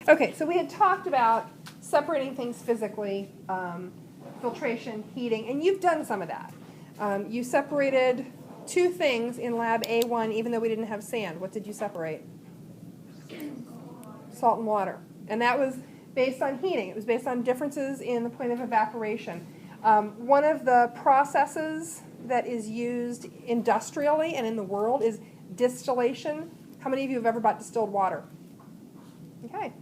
Okay, so we had talked about separating things physically, filtration, heating, and you've done some of that. You separated two things in lab A1 even though we didn't have sand. What did you separate? Salt and water. And that was based on heating. It was based on differences in the point of evaporation. One of the processes that is used industrially and in the world is distillation. How many of you have ever bought distilled water? Okay.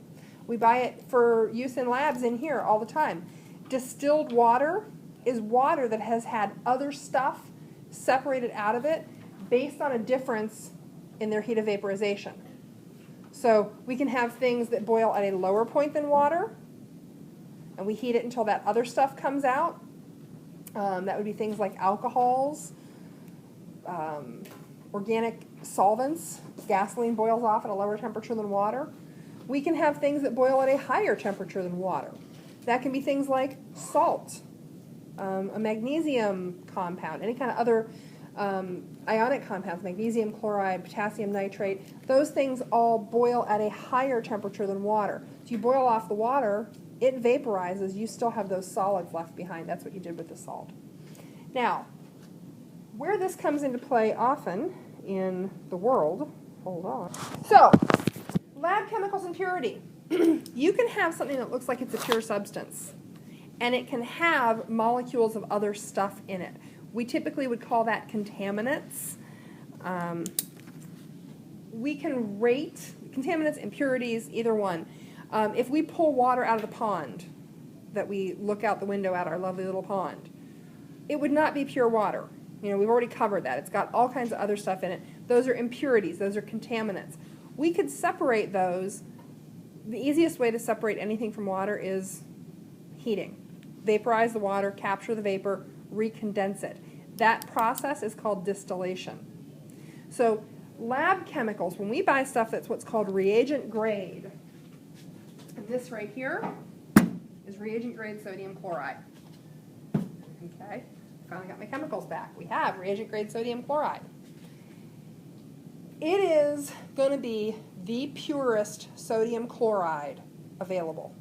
We buy it for use in labs in here all the time. Distilled water is water that has had other stuff separated out of it based on a difference in their heat of vaporization. So we can have things that boil at a lower point than water, and we heat it until that other stuff comes out. That would be things like alcohols, organic solvents. Gasoline boils off at a lower temperature than water. We can have things that boil at a higher temperature than water. That can be things like salt, a magnesium compound, any kind of other ionic compounds, magnesium chloride, potassium nitrate. Those things all boil at a higher temperature than water. So you boil off the water, it vaporizes, you still have those solids left behind. That's what you did with the salt. Now, where this comes into play often in the world, hold on. So, lab chemicals and purity. You can have something that looks like it's a pure substance, and it can have molecules of other stuff in it. We typically would call that contaminants. We can rate contaminants, impurities, either one. If we pull water out of the pond, that we look out the window at our lovely little pond, it would not be pure water. You know, we've already covered that. It's got all kinds of other stuff in it. Those are impurities. Those are contaminants. We could separate those. The easiest way to separate anything from water is heating. Vaporize the water, capture the vapor, recondense it. That process is called distillation. So lab chemicals, when we buy stuff that's what's called reagent grade, this right here is reagent grade sodium chloride. Okay, finally got my chemicals back. We have reagent grade sodium chloride. It is going to be the purest sodium chloride available.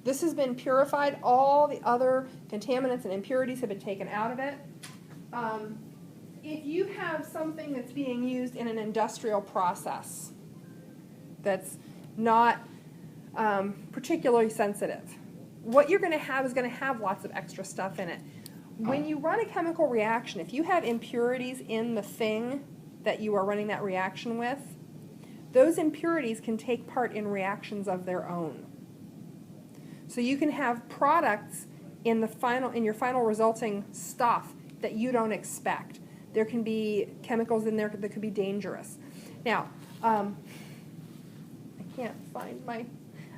This has been purified. All the other contaminants and impurities have been taken out of it. If you have something that's being used in an industrial process that's not particularly sensitive, what you're going to have is going to have lots of extra stuff in it. When you run a chemical reaction, if you have impurities in the thing that you are running that reaction with, those impurities can take part in reactions of their own. So you can have products in your final resulting stuff that you don't expect. There can be chemicals in there that could be dangerous. Now, I can't find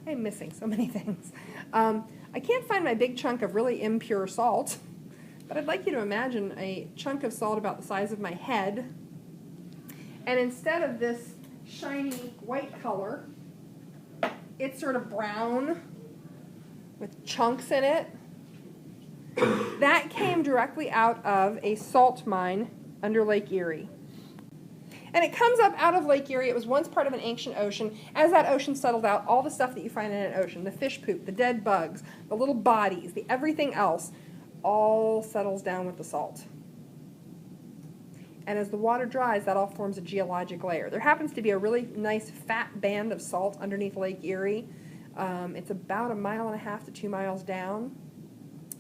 I'm missing so many things. I can't find my big chunk of really impure salt, but I'd like you to imagine a chunk of salt about the size of my head, and instead of this shiny white color, it's sort of brown with chunks in it. That came directly out of a salt mine under Lake Erie. And it comes up out of Lake Erie. It was once part of an ancient ocean. As that ocean settled out, all the stuff that you find in an ocean, the fish poop, the dead bugs, the little bodies, the everything else, all settles down with the salt. And as the water dries, that all forms a geologic layer. There happens to be a really nice fat band of salt underneath Lake Erie. It's about 1.5 miles to 2 miles down.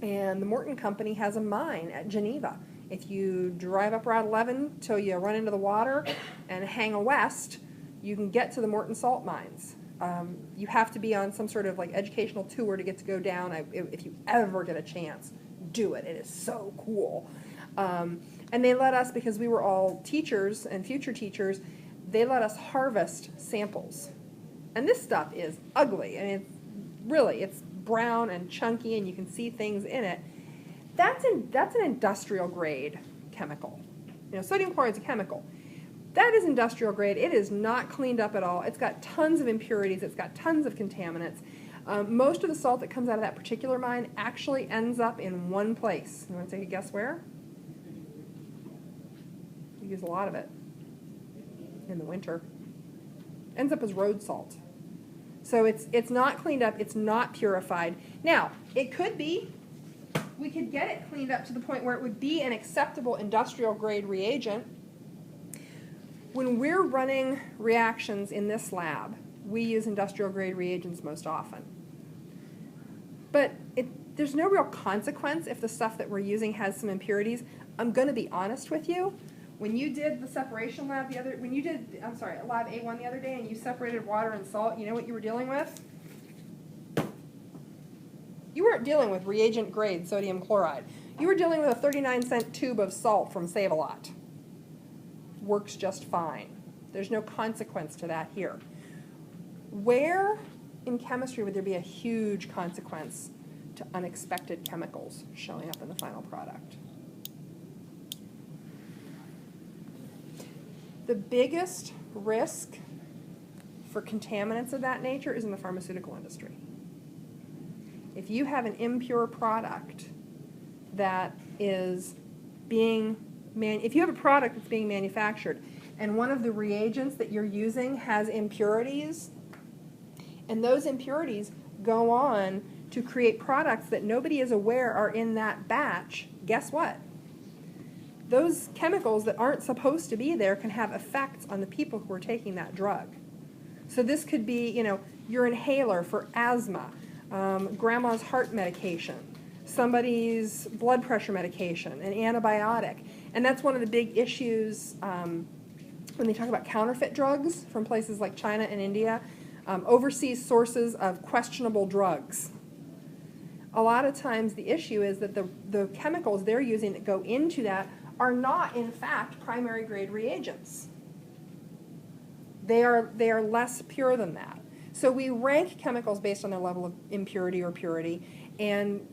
And the Morton Company has a mine at Geneva. If you drive up Route 11 till you run into the water and hang west, you can get to the Morton salt mines. You have to be on some sort of like educational tour to get to go down. If you ever get a chance, do it. It is so cool. And they let us, because we were all teachers and future teachers, they let us harvest samples. And this stuff is ugly. I mean, it's brown and chunky, and you can see things in it. That's an industrial grade chemical. You know, sodium chloride is a chemical. That is industrial grade. It is not cleaned up at all. It's got tons of impurities. It's got tons of contaminants. Most of the salt that comes out of that particular mine actually ends up in one place. You want to take a guess where? We use a lot of it in the winter. Ends up as road salt. So it's not cleaned up, it's not purified. Now, it could be, we could get it cleaned up to the point where it would be an acceptable industrial grade reagent. When we're running reactions in this lab, we use industrial grade reagents most often. But there's no real consequence if the stuff that we're using has some impurities. I'm going to be honest with you. When you did the separation lab lab A1 the other day and you separated water and salt, you know what you were dealing with? You weren't dealing with reagent grade sodium chloride. You were dealing with a 39-cent tube of salt from Save-A-Lot. Works just fine. There's no consequence to that here. Where in chemistry would there be a huge consequence to unexpected chemicals showing up in the final product? The biggest risk for contaminants of that nature is in the pharmaceutical industry. If you have an impure product that is if you have a product that's being manufactured and one of the reagents that you're using has impurities, and those impurities go on to create products that nobody is aware are in that batch, guess what? Those chemicals that aren't supposed to be there can have effects on the people who are taking that drug. So this could be, your inhaler for asthma, grandma's heart medication, somebody's blood pressure medication, an antibiotic. And that's one of the big issues when they talk about counterfeit drugs from places like China and India, overseas sources of questionable drugs. A lot of times the issue is that the chemicals they're using that go into that are not, in fact, primary grade reagents. They are less pure than that. So we rank chemicals based on their level of impurity or purity, and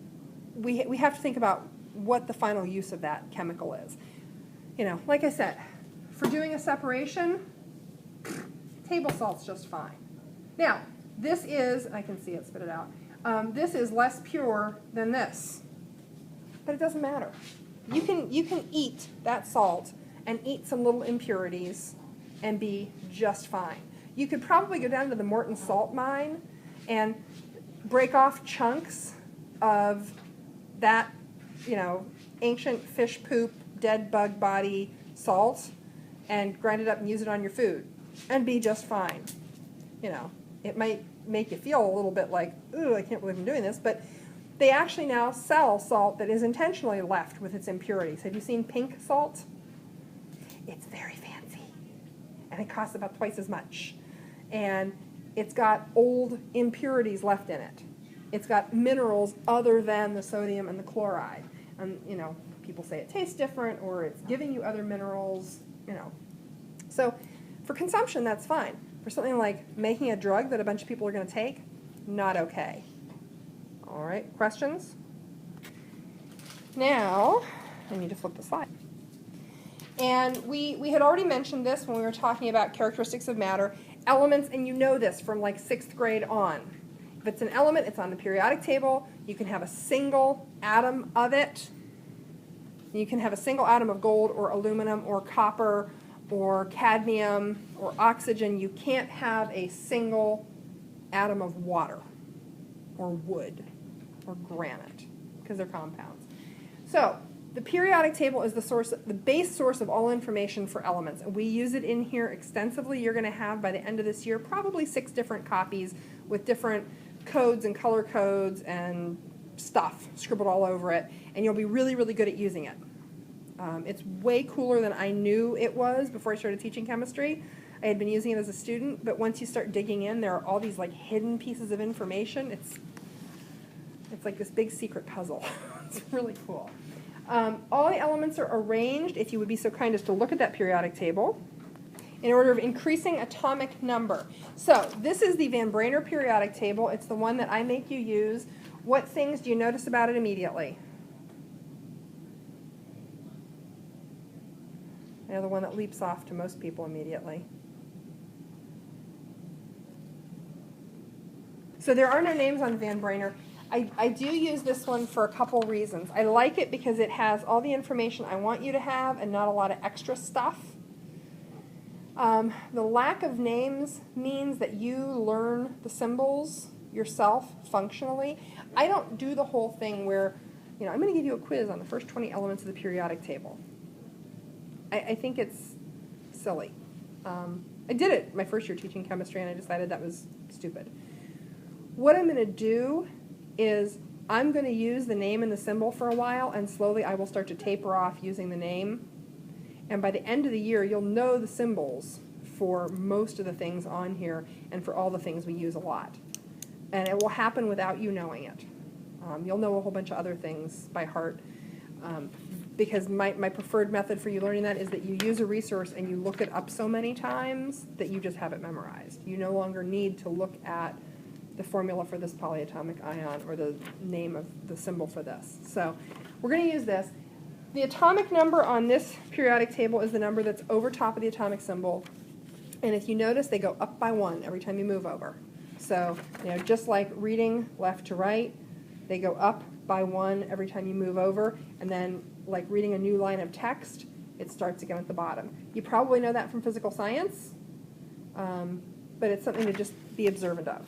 we have to think about what the final use of that chemical is. Like I said, for doing a separation, table salt's just fine. Now, this is, I can see it, spit it out, this is less pure than this, but it doesn't matter. You can eat that salt and eat some little impurities and be just fine. You could probably go down to the Morton salt mine and break off chunks of that, ancient fish poop, dead bug body salt and grind it up and use it on your food and be just fine. It might make you feel a little bit like, ooh, I can't believe I'm doing this, but they actually now sell salt that is intentionally left with its impurities. Have you seen pink salt? It's very fancy, and it costs about twice as much. And it's got old impurities left in it. It's got minerals other than the sodium and the chloride. And, people say it tastes different or it's giving you other minerals, So for consumption, that's fine. For something like making a drug that a bunch of people are going to take, not okay. All right, questions? Now, I need to flip the slide. And we had already mentioned this when we were talking about characteristics of matter, elements, and you know this from like 6th grade on. If it's an element, it's on the periodic table. You can have a single atom of it. You can have a single atom of gold or aluminum or copper or cadmium or oxygen. You can't have a single atom of water or wood or granite because they're compounds. So the periodic table is the base source of all information for elements, and we use it in here extensively. You're going to have, by the end of this year, probably 6 different copies with different codes and color codes and stuff scribbled all over it, and you'll be really, really good at using it. It's way cooler than I knew it was before I started teaching chemistry. I had been using it as a student, but once you start digging in, there are all these like hidden pieces of information. It's like this big secret puzzle. It's really cool. All the elements are arranged, if you would be so kind as to look at that periodic table, in order of increasing atomic number. So this is the Van Brainer periodic table. It's the one that I make you use. What things do you notice about it immediately? You know, the one that leaps off to most people immediately. So there are no names on Van Brainer. I do use this one for a couple reasons. I like it because it has all the information I want you to have and not a lot of extra stuff. The lack of names means that you learn the symbols yourself functionally. I don't do the whole thing where, I'm going to give you a quiz on the first 20 elements of the periodic table. I think it's silly. I did it my first year teaching chemistry, and I decided that was stupid. What I'm going to do is I'm going to use the name and the symbol for a while, and slowly I will start to taper off using the name. And by the end of the year, you'll know the symbols for most of the things on here and for all the things we use a lot. And it will happen without you knowing it. You'll know a whole bunch of other things by heart. Because my preferred method for you learning that is that you use a resource and you look it up so many times that you just have it memorized. You no longer need to look at the formula for this polyatomic ion or the name of the symbol for this. So we're going to use this. The atomic number on this periodic table is the number that's over top of the atomic symbol. And if you notice, they go up by 1 every time you move over. So, just like reading left to right, they go up by 1 every time you move over. And then, like reading a new line of text, it starts again at the bottom. You probably know that from physical science, but it's something to just be observant of.